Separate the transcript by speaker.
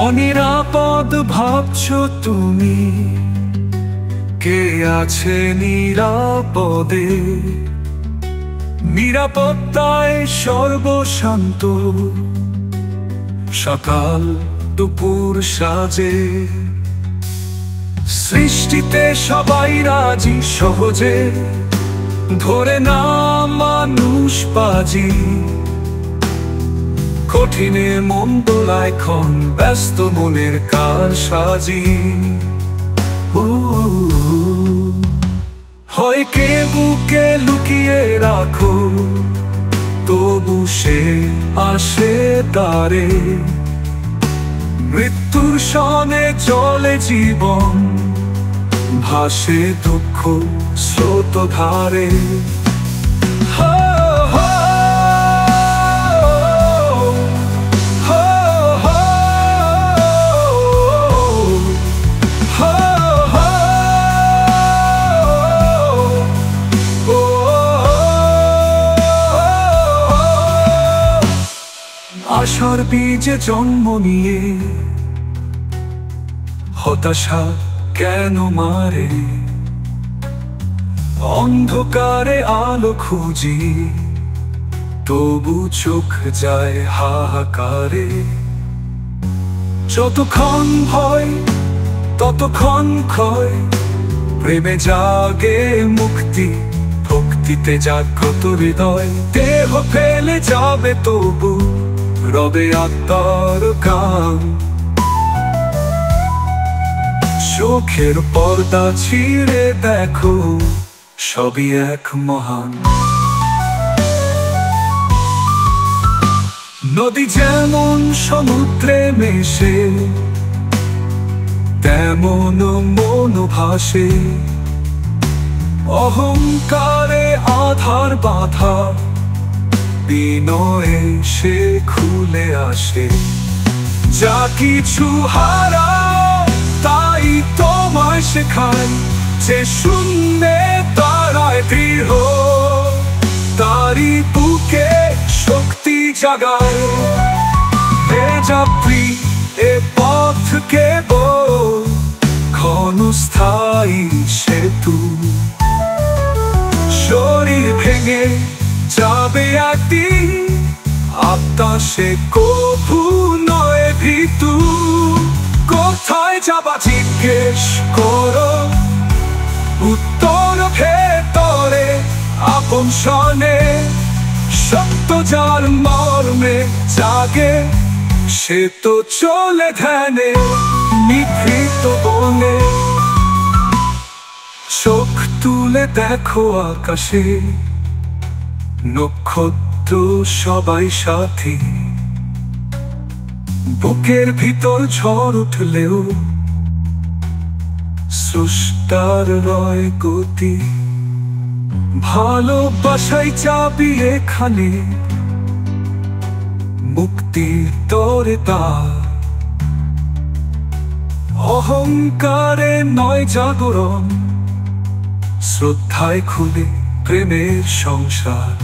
Speaker 1: অনিরাপদ ভাবছো তুমি, কে আছে নিরাপদে? নিরাপত্তায় সর্বশান্ত, সকাল দুপুর সাজে। সৃষ্টিতে সবাই রাজি, সহজে ধরে না মানুষ বাজি। কঠিনে মন দোলায় ক্ষণ, ব্যস্ত মনের কার সাজি। হয় কে বুকে লুকিয়ে রাখো, তবু সে আসে দ্বারে। মৃত্যুর সনে চলে জীবন, ভাসে দুঃখ স্রোত ধারে। আশার বীজে জন্ম নিয়ে হতাশা কেন মারে? অন্ধকারে আলো খুঁজি, তবু চোখ যায় হাহাকারে। যতক্ষণ ভয় ততক্ষণ ক্ষয়, প্রেমে জাগে মুক্তি, ভক্তিতে জাগ্রত হৃদয়। দেহ ফেলে যাবে তবু রবে আত্মার গান। চোখের পর্দা ছিঁড়ে দেখো, সবই এক মহান। নদী যেমন সমুদ্রে মেশে, তেমন মন ভাসে। অহংকারে আধার বাধা, বিনয়ে সে খুলে আসে। যা কিছু হারাও তাই তোমায় শেখায়, যে শূন্যে দাঁড়ায় দৃঢ়, তারই বুকে শক্তি জাগায়। এ যাত্রী এ পথ কেবল ক্ষণস্থায়ী সেতু। শরীর ভেঙে যাবে একদিন, আত্মা সে কভু নয় ভীতু। কোথায় যাবা জিজ্ঞেস করো, উত্তর ভেতরে আপন শনে। সত্য যার মর্মে জাগে, সে তো চলে ধ্যানে নিভৃত বনে। চোখ তুলে দেখো আকাশে, নক্ষত্র সবাই সাথী। বুকের ভিতর ঝড় উঠলেও স্রষ্টার রয় গতি। ভালোবাসাই চাবি এখানে, মুক্তির তরে তার। অহংকারে নয় জাগরণ, শ্রদ্ধায় খুলে প্রেমের সংসার।